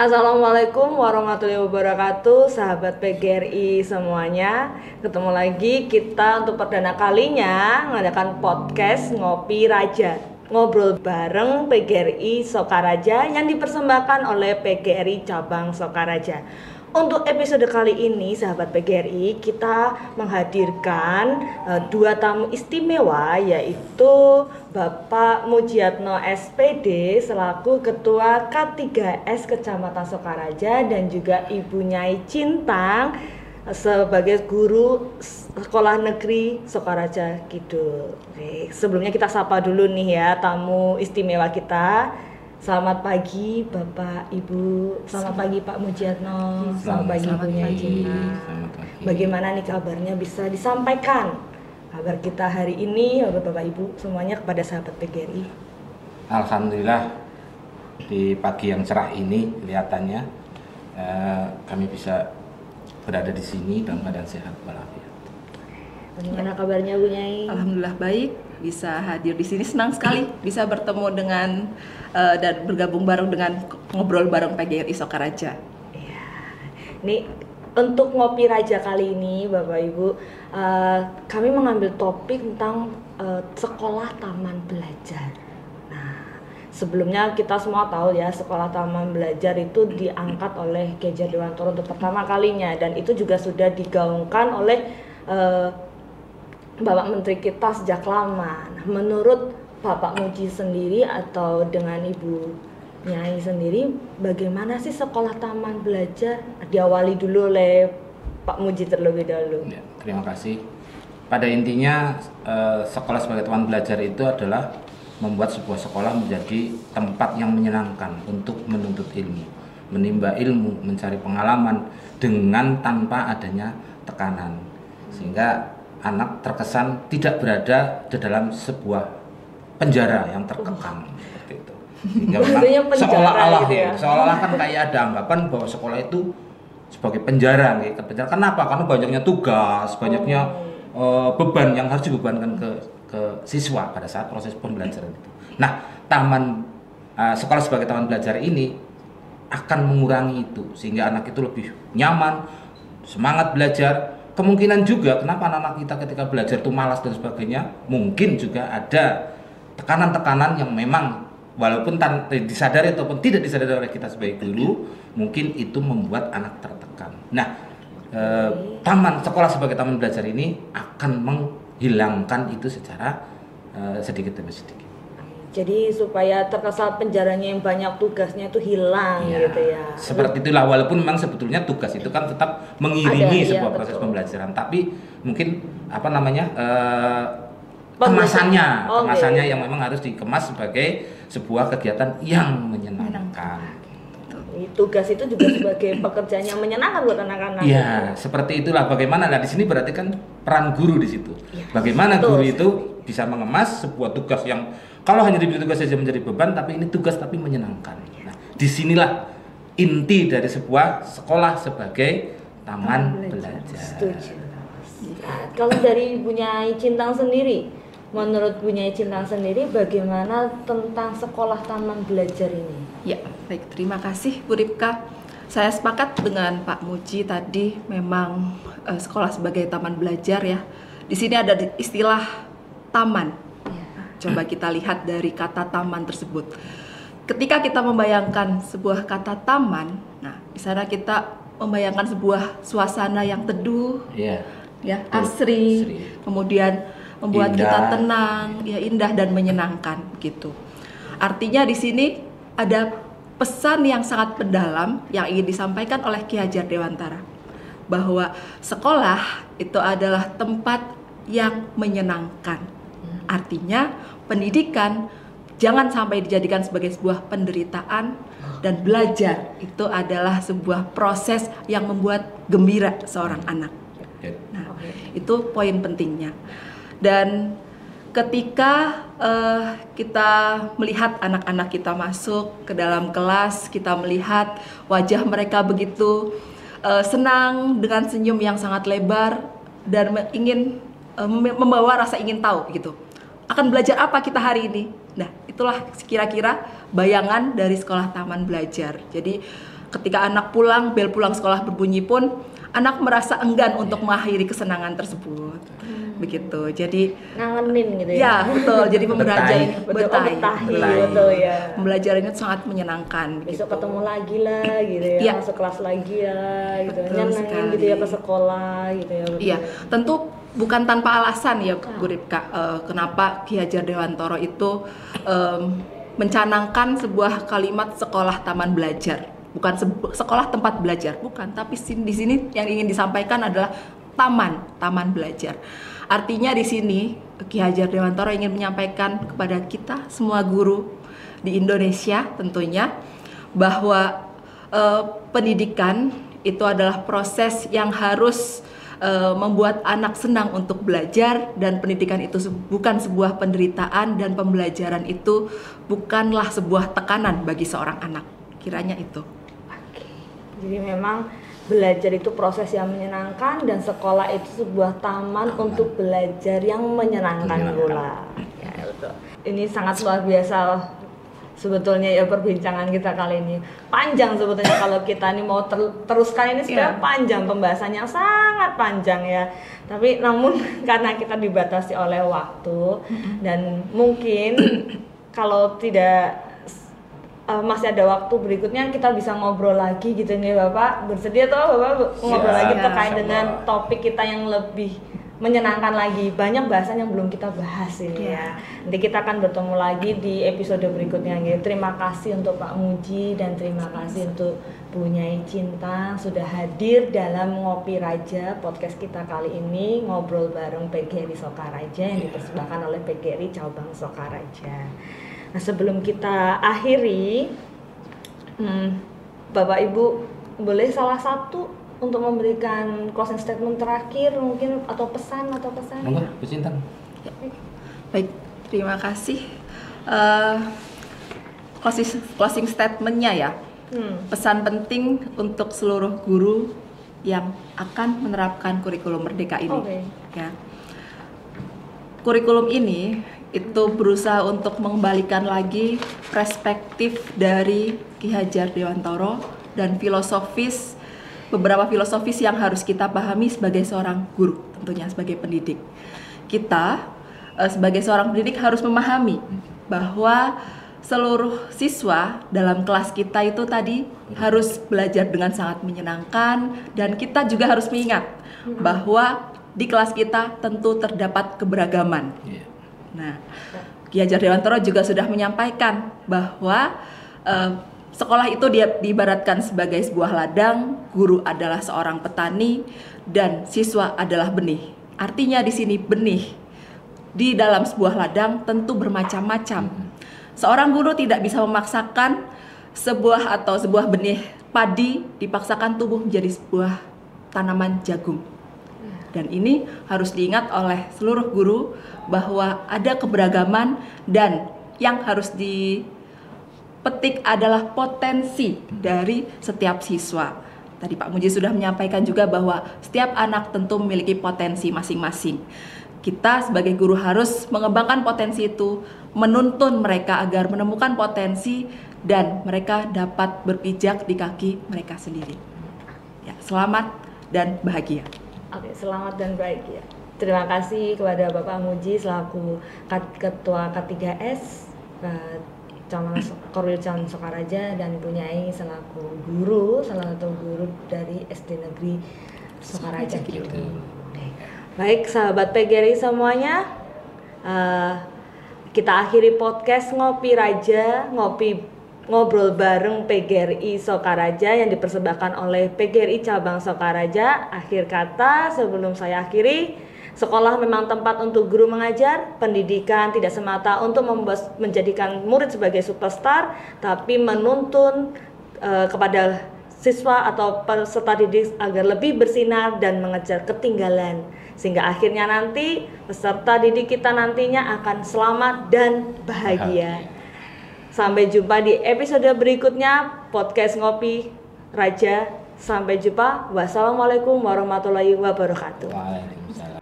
Assalamualaikum warahmatullahi wabarakatuh, sahabat PGRI semuanya. Ketemu lagi kita untuk perdana kalinya mengadakan podcast Ngopi Raja, ngobrol bareng PGRI Sokaraja yang dipersembahkan oleh PGRI Cabang Sokaraja. Untuk episode kali ini, sahabat PGRI, kita menghadirkan dua tamu istimewa, yaitu Bapak Mujiatno SPD selaku Ketua K3S Kecamatan Sokaraja dan juga Ibu Nyai Cintang sebagai guru Sekolah Negeri Sokaraja Kidul. Oke, sebelumnya kita sapa dulu nih ya tamu istimewa kita. Selamat pagi Bapak Ibu, selamat pagi Pak Mujiatno, selamat pagi Ibu Nyai Cintang. Bagaimana nih kabarnya, bisa disampaikan kabar kita hari ini Bapak Ibu semuanya kepada sahabat PGRI? Alhamdulillah di pagi yang cerah ini kelihatannya kami bisa berada di sini dalam keadaan sehat walafiat. Bagaimana kabarnya Bu Nyai? Alhamdulillah baik, bisa hadir di sini, senang sekali bisa bertemu dengan dan bergabung bareng dengan ngobrol bareng PGRI Sokaraja. Iya. Nih untuk ngopi raja kali ini Bapak Ibu, kami mengambil topik tentang sekolah taman belajar. Nah, sebelumnya kita semua tahu ya, sekolah taman belajar itu diangkat oleh Ki Hajar Dewantara untuk pertama kalinya, dan itu juga sudah digaungkan oleh Bapak Menteri kita sejak lama. Nah, menurut Bapak Muji sendiri atau dengan Ibu Nyai sendiri, bagaimana sih sekolah taman belajar? Diawali dulu oleh Pak Muji terlebih dahulu. Ya, terima kasih. Pada intinya sekolah sebagai taman belajar itu adalah membuat sebuah sekolah menjadi tempat yang menyenangkan untuk menuntut ilmu, menimba ilmu, mencari pengalaman dengan tanpa adanya tekanan, sehingga anak terkesan tidak berada di dalam sebuah penjara yang terkekang seperti itu. Sehingga memang seolah-olah gitu ya. Seolah-olah kan kayak ada anggapan bahwa sekolah itu sebagai penjara gitu. Penjara kenapa? Karena banyaknya tugas, banyaknya beban yang harus dibebankan ke siswa pada saat proses pembelajaran itu. Nah, sekolah sebagai taman belajar ini akan mengurangi itu sehingga anak itu lebih nyaman, semangat belajar. Kemungkinan juga kenapa anak-anak kita ketika belajar itu malas dan sebagainya, mungkin juga ada tekanan-tekanan yang memang walaupun disadari ataupun tidak disadari oleh kita sebagai guru, mungkin itu membuat anak tertekan. Nah, sekolah sebagai taman belajar ini akan menghilangkan itu secara sedikit demi sedikit. Jadi supaya terkesan penjaranya yang banyak tugasnya itu hilang ya, gitu ya. Seperti itulah, walaupun memang sebetulnya tugas itu kan tetap mengiringi sebuah proses pembelajaran, tapi mungkin kemasannya yang memang harus dikemas sebagai sebuah kegiatan yang menyenangkan. Tugas itu juga sebagai pekerjaan yang menyenangkan buat anak-anak. Iya, seperti itulah. Bagaimana? Nah, di sini berarti kan peran guru di situ. Ya, bagaimana betul, guru itu bisa mengemas sebuah tugas yang kalau hanya diberi tugas saja menjadi beban, tapi ini tugas tapi menyenangkan. Nah, disinilah inti dari sebuah sekolah sebagai taman belajar. Setuju. Kalau dari Bu Nyai Cintang sendiri, menurut Bu Nyai Cintang sendiri bagaimana tentang sekolah taman belajar ini? Ya, baik, terima kasih Bu Ripka. Saya sepakat dengan Pak Muji tadi, memang sekolah sebagai taman belajar ya. Di sini ada istilah taman. Coba kita lihat dari kata taman tersebut. Ketika kita membayangkan sebuah kata taman, nah di sana kita membayangkan sebuah suasana yang teduh, ya, asri, kemudian membuat indah, kita tenang, ya, indah dan menyenangkan gitu. Artinya di sini ada pesan yang sangat mendalam yang ingin disampaikan oleh Ki Hajar Dewantara, bahwa sekolah itu adalah tempat yang menyenangkan. Artinya pendidikan jangan sampai dijadikan sebagai sebuah penderitaan, dan belajar itu adalah sebuah proses yang membuat gembira seorang anak. Nah, itu poin pentingnya. Dan ketika kita melihat anak-anak kita masuk ke dalam kelas, kita melihat wajah mereka begitu senang dengan senyum yang sangat lebar dan ingin membawa rasa ingin tahu gitu. Akan belajar apa kita hari ini? Nah, itulah kira-kira bayangan dari sekolah taman belajar. Jadi ketika anak pulang, bel pulang sekolah berbunyi pun anak merasa enggan untuk mengakhiri kesenangan tersebut. Begitu. Jadi ngangenin gitu ya. Ya, betul. Jadi pembelajaran betah. Betul ya. Pembelajaran itu sangat menyenangkan. Besok gitu. Ketemu lagi lah gitu ya. Ya. Masuk kelas lagi ya gitu. Betul Nyenengin sekali. gitu ya ke sekolah gitu ya. Iya, tentu bukan tanpa alasan ya Bu Ripka, kenapa Ki Hajar Dewantara itu mencanangkan sebuah kalimat sekolah taman belajar. Bukan sekolah tempat belajar, bukan, tapi di sini yang ingin disampaikan adalah taman belajar. Artinya di sini Ki Hajar Dewantara ingin menyampaikan kepada kita semua guru di Indonesia tentunya bahwa pendidikan itu adalah proses yang harus membuat anak senang untuk belajar, dan pendidikan itu bukan sebuah penderitaan, dan pembelajaran itu bukanlah sebuah tekanan bagi seorang anak. Kiranya itu. Oke. Jadi memang belajar itu proses yang menyenangkan, dan sekolah itu sebuah taman untuk belajar yang menyenangkan pula. Ya, betul. Ini sangat luar biasa sebetulnya ya perbincangan kita kali ini. Panjang sebetulnya kalau kita ini mau teruskan ini sebenarnya panjang, pembahasannya sangat panjang ya. Tapi namun karena kita dibatasi oleh waktu dan mungkin kalau tidak masih ada waktu berikutnya kita bisa ngobrol lagi gitu nih Bapak. Bersedia toh Bapak ngobrol lagi terkait dengan topik kita yang lebih menyenangkan lagi. Banyak bahasan yang belum kita bahas ini ya. Nanti kita akan bertemu lagi di episode berikutnya gitu. Terima kasih untuk Pak Muji dan terima kasih untuk Bu Nyai Cinta sudah hadir dalam Ngopi Raja podcast kita kali ini, ngobrol bareng PGRI Sokaraja yang dipersembahkan oleh PGRI Cabang Sokaraja. Nah, sebelum kita akhiri, Bapak Ibu boleh salah satu untuk memberikan closing statement terakhir mungkin, atau pesan Monggo, Bu Cinta. Baik, terima kasih. Closing statementnya ya. Pesan penting untuk seluruh guru yang akan menerapkan kurikulum Merdeka ini. Ya. Kurikulum ini itu berusaha untuk mengembalikan lagi perspektif dari Ki Hajar Dewantara dan beberapa filosofis yang harus kita pahami sebagai seorang guru, tentunya sebagai pendidik. Kita sebagai seorang pendidik harus memahami bahwa seluruh siswa dalam kelas kita itu tadi harus belajar dengan sangat menyenangkan, dan kita juga harus mengingat bahwa di kelas kita tentu terdapat keberagaman. Nah, Ki Hajar Dewantara juga sudah menyampaikan bahwa sekolah itu diibaratkan sebagai sebuah ladang, guru adalah seorang petani, dan siswa adalah benih. Artinya di sini benih di dalam sebuah ladang tentu bermacam-macam. Seorang guru tidak bisa memaksakan sebuah benih padi dipaksakan tumbuh menjadi sebuah tanaman jagung. Dan ini harus diingat oleh seluruh guru bahwa ada keberagaman, dan yang harus dipetik adalah potensi dari setiap siswa. Tadi Pak Muji sudah menyampaikan juga bahwa setiap anak tentu memiliki potensi masing-masing. Kita sebagai guru harus mengembangkan potensi itu, menuntun mereka agar menemukan potensi dan mereka dapat berpijak di kaki mereka sendiri. Ya, selamat dan bahagia. Oke, selamat dan bahagia. Terima kasih kepada Bapak Muji selaku Ketua K3S Korwil Cabang Sokaraja, dan Ibu Nyai selaku guru, salah satu guru dari SD Negeri Sokaraja gitu. Baik sahabat PGRI semuanya, kita akhiri podcast Ngopi Raja, ngobrol bareng PGRI Sokaraja yang dipersembahkan oleh PGRI Cabang Sokaraja. Akhir kata sebelum saya akhiri, sekolah memang tempat untuk guru mengajar. Pendidikan tidak semata untuk menjadikan murid sebagai superstar, tapi menuntun kepada siswa atau peserta didik agar lebih bersinar dan mengejar ketinggalan, sehingga akhirnya nanti peserta didik kita nantinya akan selamat dan bahagia. Sampai jumpa di episode berikutnya podcast Ngopi Raja. Sampai jumpa. Wassalamualaikum warahmatullahi wabarakatuh. Waalaikumsalam.